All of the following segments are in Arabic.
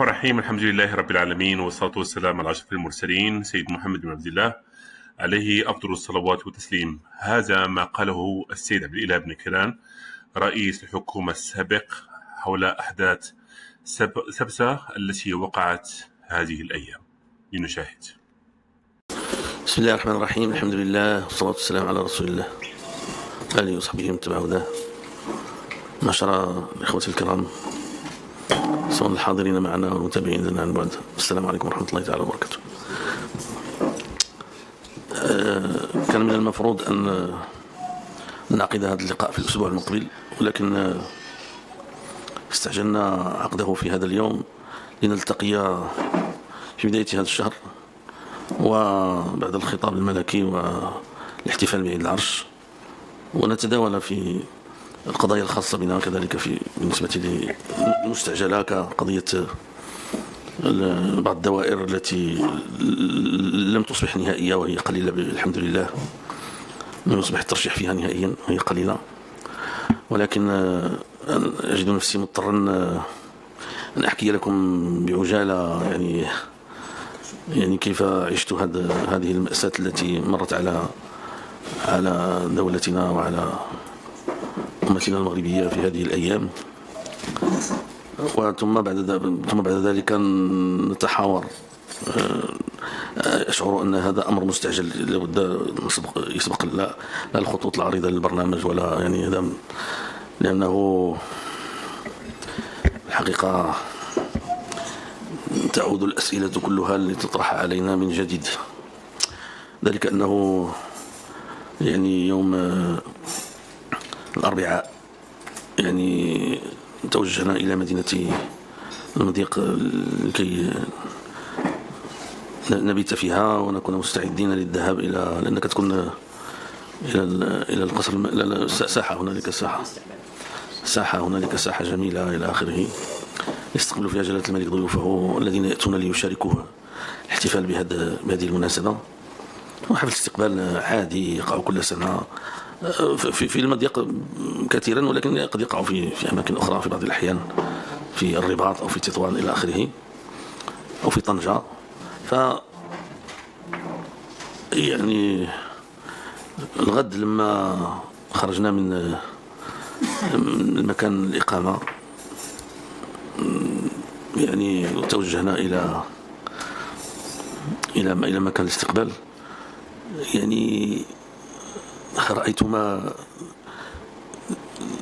الرحيم. الحمد لله رب العالمين، والصلاة والسلام على أشرف المرسلين سيد محمد بن عبد الله عليه أفضل الصلوات والتسليم. هذا ما قاله السيد عبد الإله بن كيران رئيس الحكومة السابق حول أحداث سبسة التي وقعت هذه الأيام. لنشاهد. بسم الله الرحمن الرحيم. الحمد لله والصلاة والسلام على رسول الله آله وصحبه ومن تبع هداه. معشر الإخوة الكرام، سواء الحاضرين معنا والمتابعين لنا عن بعد، السلام عليكم ورحمة الله تعالى وبركاته. كان من المفروض أن نعقد هذا اللقاء في الأسبوع المقبل، ولكن استعجلنا عقده في هذا اليوم لنلتقي في بداية هذا الشهر وبعد الخطاب الملكي والاحتفال بعيد العرش، ونتداول في القضايا الخاصة بنا كذلك بالنسبة للمستعجلة كقضية بعض الدوائر التي لم تصبح نهائية وهي قليلة الحمد لله، لم يصبح الترشيح فيها نهائيا وهي قليلة، ولكن أجد نفسي مضطرا أن أحكي لكم بعجالة يعني كيف عشت هذه المأساة التي مرت على دولتنا وعلى أمتنا المغربية في هذه الأيام، ثم بعد ذلك نتحاور. أشعر أن هذا أمر مستعجل لابد يسبق لا الخطوط العريضة للبرنامج ولا هذا، لأنه الحقيقة تعود الأسئلة كلها لتطرح علينا من جديد، ذلك أنه يوم الأربعاء توجهنا إلى مدينة المضيق لكي نبيت فيها ونكون مستعدين للذهاب لأنك تكون إلى القصر، ساحة هنالك ساحة جميلة إلى آخره يستقبل فيها جلالة الملك ضيوفه الذين يأتون ليشاركوا الاحتفال بهذه المناسبة. وحفل استقبال عادي يقع كل سنة في المضيق كثيرا، ولكن قد يقع في أماكن أخرى في بعض الأحيان، في الرباط أو في تطوان إلى آخره أو في طنجة. الغد لما خرجنا من مكان الإقامة توجهنا إلى مكان الاستقبال. رأيت ما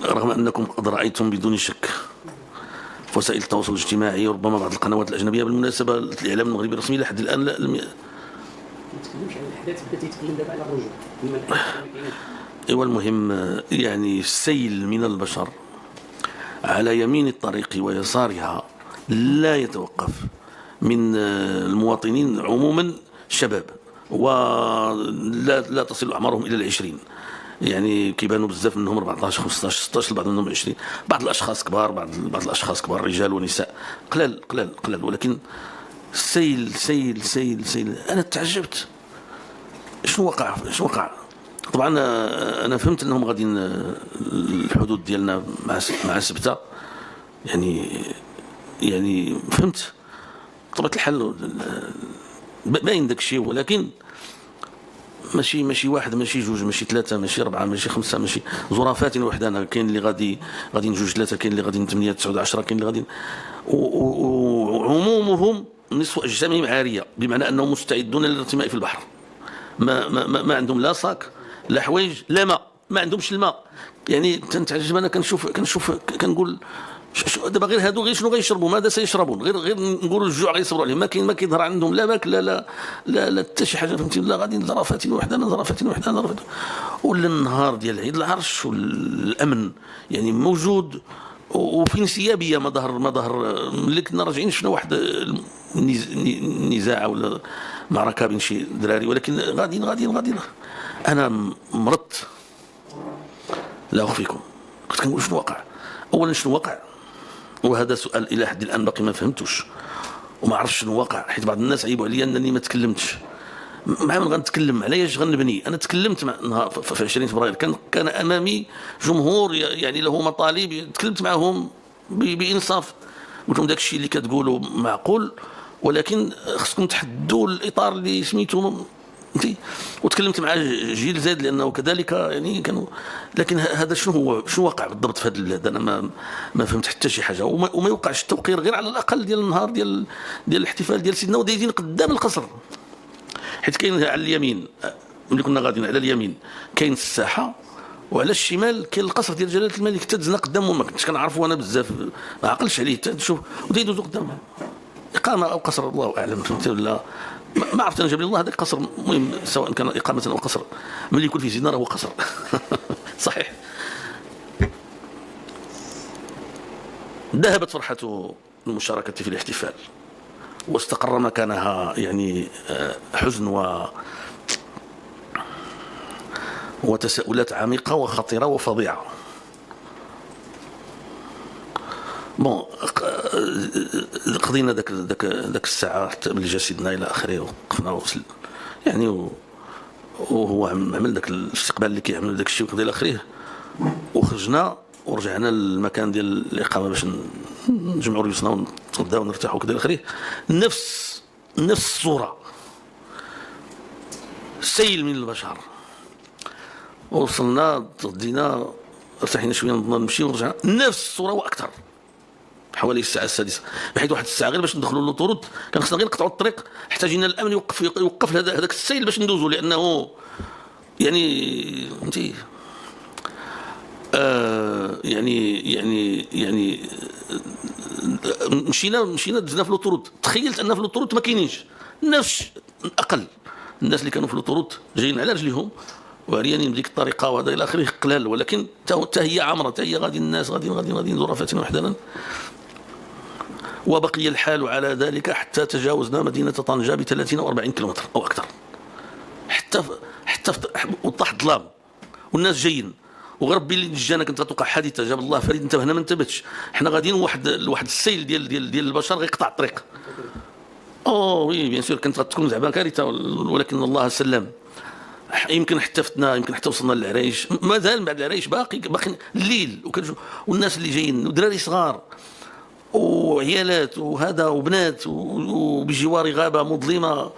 رغم أنكم قد رأيتم بدون شك في وسائل التواصل الاجتماعي وربما بعض القنوات الأجنبية. بالمناسبة الإعلام المغربي الرسمي لحد الآن لم تكلمش عن الأحداث، بدأت يتكلم دابا على الرجوع. المهم السيل من البشر على يمين الطريق ويسارها لا يتوقف، من المواطنين عموما شباب ولا تصل أعمارهم إلى 20، كيبانوا بزاف منهم 14 15 16، بعض منهم 20، بعض الأشخاص كبار، بعض الأشخاص كبار رجال ونساء، قلال، ولكن سيل. أنا تعجبت شنو وقع. طبعا أنا فهمت أنهم غاديين الحدود ديالنا مع سبتة، فهمت طبيعة الحل باين داك الشيء، ولكن ماشي واحد، ماشي جوج، ماشي ثلاثة، ماشي أربعة، ماشي خمسة، ماشي زرافات وحدانا. كاين اللي غاديين جوج ثلاثة، كاين اللي غاديين 8 9 10، كاين اللي غاديين وعمومهم نصف أجسامهم عارية، بمعنى أنهم مستعدون للارتماء في البحر. ما عندهم لا صاك لا حوايج لا ماء، ما عندهمش الماء. تنتعجب أنا كنشوف كنقول دابا غير هادو شنو غيشربوا، ماذا سيشربون؟ غير نقولوا الجوع غيصبروا عليه، ما كيظهر عندهم لا ماكل لا حتى شي حاجه، فهمتي؟ لا غادي زرافات وحدنا. ولا النهار ديال عيد العرش والامن موجود، وفي انسيابيه ما ظهر ملي كنا راجعين شفنا واحد نزاع ولا معركه بين شي دراري، ولكن غاديين. انا مرضت لا اخفيكم، كنت كنقول شنو وقع. اولا شنو وقع، وهذا سؤال الى حد الان باقي ما فهمتوش وما عرفتش شنو وقع، حيت بعض الناس عيبوا عليا انني ما تكلمتش. مع من غنتكلم علاش غنبني؟ انا تكلمت نهار في 20 فبراير، كان امامي جمهور له مطالب، تكلمت معهم بانصاف، قلت لهم داك الشيء اللي كتقولوا معقول، ولكن خصكم تحدوا الاطار اللي سميتو انت. وتكلمت مع جيل زاد لانه كذلك يعني كانوا، لكن هذا شنو واقع بالضبط في هذه البلاد؟ انا ما فهمت حتى شي حاجه، وما يوقعش التوقير غير على الاقل ديال النهار ديال الاحتفال ديال سيدنا ودايزين قدام القصر، حيت كاين على اليمين ملي كنا غاديين على اليمين كاين الساحه، وعلى الشمال كاين القصر ديال جلاله الملك تتزنا قدامه، ما كنتش كنعرفوا انا بزاف، ما عقلش عليه تشوف ودايدوزو قدامه اقامه او قصر الله اعلم، فهمتي ولا ما عرفت انا جاب لي الله هذاك قصر، المهم سواء كان اقامه او قصر ملي يكون فيه زينه راه هو قصر. صحيح. ذهبت فرحه المشاركه في الاحتفال واستقر مكانها يعني حزن وتساؤلات عميقه وخطيره وفظيعه. بون قضينا ذاك الساعه حتى ملي جا سيدنا الى اخره، وقفنا يعني وهو عمل ذاك الاستقبال اللي كيعمل ذاك الشيء وكذا الى اخره، وخرجنا ورجعنا للمكان ديال الاقامه باش نجمعوا ريوسنا ونتغداو ونرتاحوا وكذا الى اخره. نفس الصوره، سيل من البشر. وصلنا تغدينا ارتحينا شويه نمشيو ورجعنا نفس الصوره واكثر حوالي الساعه السادسه، بحيث واحد الساعه غير باش ندخلوا للطرود كان خصنا غير نقطعوا الطريق، احتاجنا الامن يوقف هذاك السيل باش ندوزوا، لانه يعني فهمتي يعني مشينا دزنا في لوطورود، تخيلت ان في لوطورود ما كاينينش نفس اقل الناس اللي كانوا في لوطورود جايين على رجليهم وعريانين بديك الطريقه وهذا الى اخره قلال، ولكن حتى هي عامره، حتى هي غادي الناس غادي زرافات وحدنا. وبقي الحال على ذلك حتى تجاوزنا مدينه طنجة ب 30 أو 40 كيلومتر او اكثر، حتى وطاح الظلام والناس جايين، وغربي اللي جانا كنت توقع حادثه جاب الله فريد انتبهنا ما انتبهتش، حنا غاديين واحد السيل ديال البشر غيقطع الطريق. وي بيان سور كانت غتكون زعما كارثه، ولكن الله سلم. يمكن حتى فتنا، يمكن حتى وصلنا للعرايش، مازال بعد العرايش باقي الليل، والناس اللي جايين ودراري صغار وعيالات وهذا وبنات وبجوار غابه مظلمه.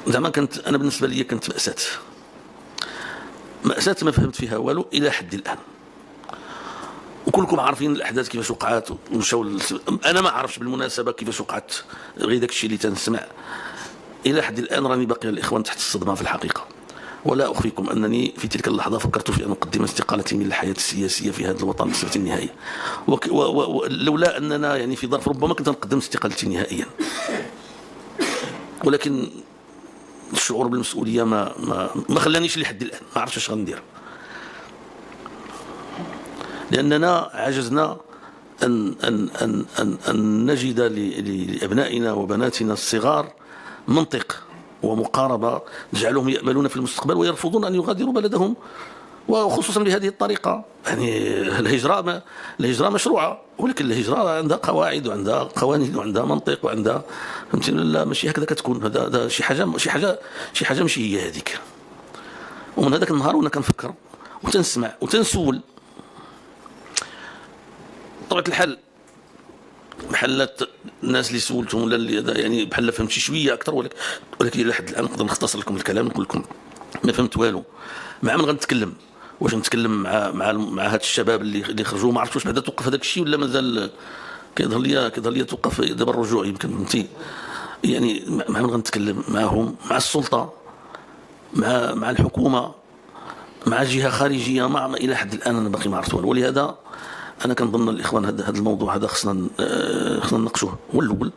زعما كانت انا بالنسبه لي كانت مأساة ما فهمت فيها والو الى حد الان. وكلكم عارفين الاحداث كيفاش وقعت ومشاو. انا ما عرفش بالمناسبه كيفاش وقعت، غير داك الشيء اللي تنسمع. الى حد الان راني باقي الاخوان تحت الصدمه في الحقيقه، ولا اخفيكم انني في تلك اللحظه فكرت في ان اقدم استقالتي من الحياه السياسيه في هذا الوطن بصفه نهائيه، لولا اننا يعني في ظرف ربما كنت نقدم استقالتي نهائيا، ولكن الشعور بالمسؤوليه ما خلانيش لحد الان، ما عرفتش اش غندير، لاننا عجزنا ان نجد لابنائنا وبناتنا الصغار منطق ومقاربه تجعلهم ياملون في المستقبل ويرفضون ان يغادروا بلدهم، وخصوصا بهذه الطريقه. يعني الهجره مشروعه، ولكن الهجره عندها قواعد وعندها قوانين وعندها منطق وعندها فهمتني، لا ماشي هكذا كتكون. هذا شي حاجه ماشي هي هذيك. ومن هذاك النهار وانا كنفكر وتنسمع وتنسول. بطبيعه الحال بحال الناس اللي سولتهم ولا اللي يعني بحال فهمت شويه اكثر، ولكن الى حد الان نقدر نختصر لكم الكلام نقول لكم ما فهمت والو. مع من غنتكلم؟ واش نتكلم مع هاد الشباب اللي خرجوا ما عرفتش واش بعدا توقف هذاك الشيء ولا مازال كيظهر لي توقف دابا الرجوع يمكن فهمتي. يعني مع من غنتكلم؟ معهم، مع السلطه، مع الحكومه، مع جهه خارجيه، ما الى حد الان انا باقي ما عرفت والو. ولهذا انا كنظن الاخوان هذا الموضوع هذا خصنا نناقشوه هو الاول،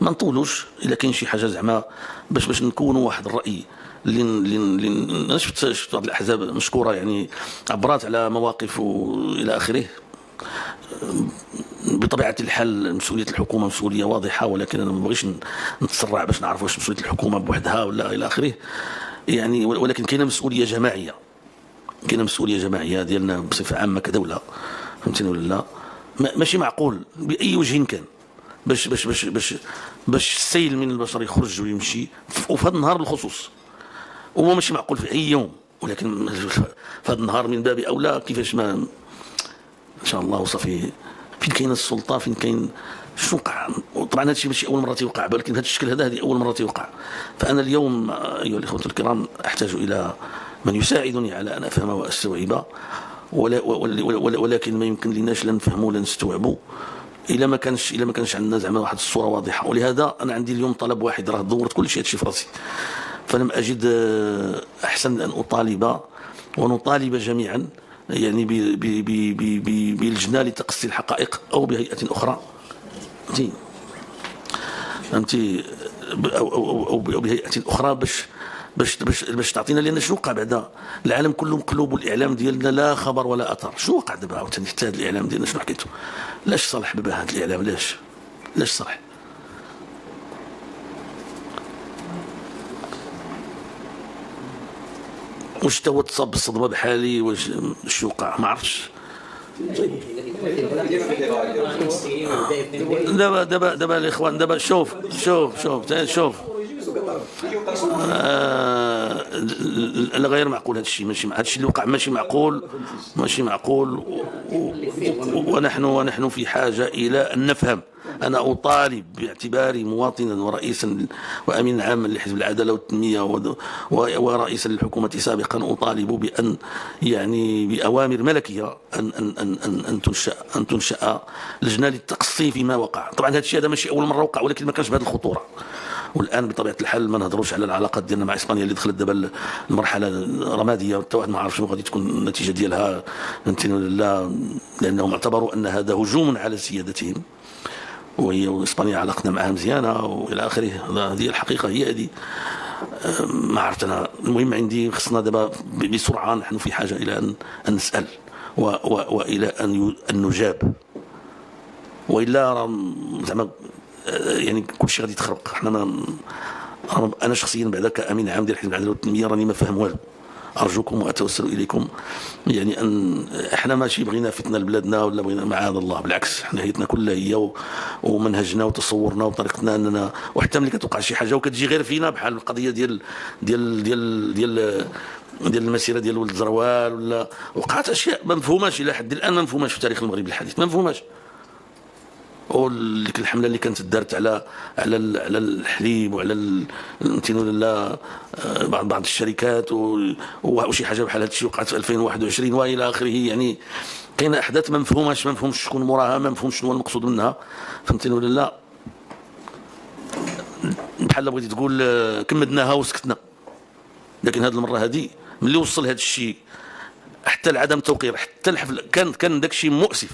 ما نطولوش. الا كاين شي حاجه زعما باش نكونوا واحد الراي اللي انا شفت بعض الاحزاب مشكوره يعني عبرات على مواقف والى اخره. بطبيعه الحال مسؤوليه الحكومه مسؤوليه واضحه، ولكن انا ما بغيش نتسرع باش نعرف واش مسؤوليه الحكومه بوحدها ولا الى اخره يعني. ولكن كاينه مسؤوليه جماعيه، ديالنا بصفه عامه كدوله، فهمتني ولا لا؟ ماشي معقول باي وجه كان باش السيل من البشر يخرج ويمشي وفي هذا النهار بالخصوص. هو ماشي معقول في اي يوم، ولكن في هذا النهار من باب اولى. كيفاش ما ان شاء الله وصافي. فين كاين السلطه، فين كاين شنو وقع. طبعا هذا الشيء ماشي اول مره تيوقع، ولكن بهذا الشكل هذه اول مره تيوقع. فانا اليوم ايها الاخوه الكرام احتاج الى من يساعدني على ان افهم واستوعب، ولكن ما يمكن لناش لا نفهموا ولا نستوعبوا الا ما كانش عندنا زعما واحد الصوره واضحه. ولهذا انا عندي اليوم طلب واحد، راه دورت كل شيء هادشي في راسي، فلم اجد احسن ان اطالب ونطالب جميعا يعني بلجنه لتقصي الحقائق او بهيئه اخرى، فهمتي، او بهيئه اخرى باش تعطينا. لان شنو وقع بعدا؟ العالم كله مقلوب، والاعلام ديالنا لا خبر ولا اثر. شنو وقع دابا عاوتاني حتى هذا الاعلام ديالنا شنو حكيتو؟ لاش صلح بابا هذا الاعلام؟ لاش صلح؟ واش تا هو تصاب بالصدمه بحالي؟ واش شنو وقع؟ ما عرفتش. دابا الاخوان، دابا شوف لا غير معقول هذا الشيء. هذا الشيء اللي وقع ماشي معقول ونحن في حاجه الى ان نفهم. انا اطالب باعتباري مواطنا ورئيسا وامين عاما لحزب العداله والتنميه ورئيسا للحكومه سابقا، اطالب بان يعني باوامر ملكيه ان تنشا لجنه للتقصي فيما وقع. طبعا هذا الشيء ماشي اول مره وقع، ولكن ما كانش بهذه الخطوره. والان بطبيعه الحال ما نهضروش على العلاقات ديالنا مع اسبانيا اللي دخلت دابا المرحله الرماديه، حتى واحد ما عرف شنو غادي تكون النتيجه ديالها، فهمتيني ولا لا؟ لانهم اعتبروا ان هذا هجوم على سيادتهم، وهي اسبانيا علاقتنا معها مزيانه والى اخره. هذه الحقيقه، هي هذه. ما عرفت انا. المهم عندي خصنا دابا بسرعه، نحن في حاجه الى ان نسال والى ان نجاب، والا زعما يعني كل شيء غادي يتخرق. انا شخصيا بعدا كامين عام ديال حزب العداله والتنميه راني ما فاهم والو. ارجوكم واتوسل اليكم يعني ان احنا ماشي بغينا فتنه لبلادنا ولا بغينا، معاذ الله، بالعكس احنا هيتنا كلها هي ومنهجنا وتصورنا وطريقتنا اننا، وحتى ملي كتوقع شي حاجه وكتجي غير فينا بحال القضيه ديال المسيره ديال ولد زروال، ولا وقعت اشياء ما مفهوماش الى حد الان، ما مفهوماش في تاريخ المغرب الحديث، ما مفهوماش. وديك الحمله اللي كانت دارت على الحليب وعلى لا بعض الشركات وشي حاجه بحال هذا الشيء وقعت في 2021 والى اخره. يعني كاينه احداث ما مفهومش شكون موراها، ما مفهومش شنو المقصود منها، فهمتيني ولا لا؟ بحال بغيتي تقول كمدناها وسكتنا. لكن هذه المره هذه ملي وصل هذا الشيء حتى لعدم توقير، حتى الحفل، كان داك الشيء مؤسف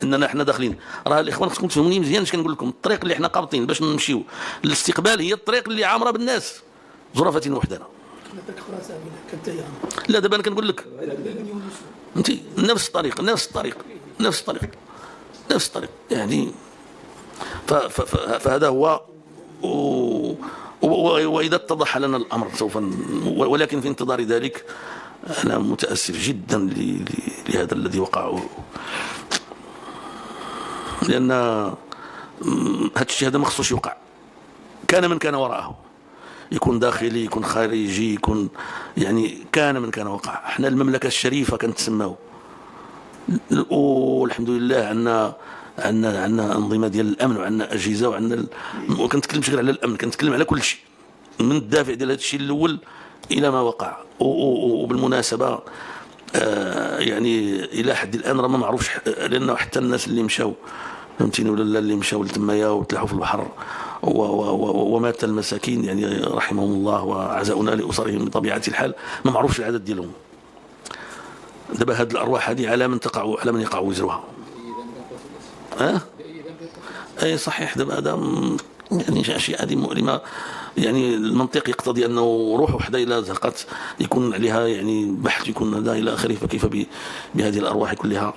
اننا احنا داخلين. راه الاخوان خصكم تفهموني مزيان اش كنقول لكم. الطريق اللي احنا قابطين باش نمشيو للاستقبال هي الطريق اللي عامره بالناس، زرافه وحدنا. لا دابا انا كنقول لك انت نفس الطريق يعني. فهذا هو. واذا اتضح لنا الامر سوف ولكن في انتظار ذلك انا متاسف جدا لهذا الذي وقع، لأن هذا الشيء هذا ما خصوش يوقع. كان من كان وراءه، يكون داخلي يكون خارجي يكون يعني، كان من كان وقع. احنا المملكة الشريفة كنتسماو، والحمد لله عندنا أنظمة ديال الأمن وعندنا أجهزة وعندنا ما كنتكلمش غير على الأمن، كنتكلم على كل شيء من الدافع ديال هذا الشيء الأول إلى ما وقع. وبالمناسبة يعني الى حد الان راه ما معروفش، لانه حتى الناس اللي مشاو، فهمتيني ولا لا، اللي مشاو لتمايا وتلاحوا في البحر ومات المساكين يعني رحمهم الله وعزاؤنا لاسرهم بطبيعه الحال، ما معروفش العدد ديالهم. دابا هذه الارواح هذه على من يقع وزرها. اي صحيح. دابا هذا يعني اشياء هذه مؤلمه، يعني المنطق يقتضي انه روح وحده الى زهقت يكون عليها يعني بحث، يكون هذا الى اخره. فكيف بهذه الارواح كلها؟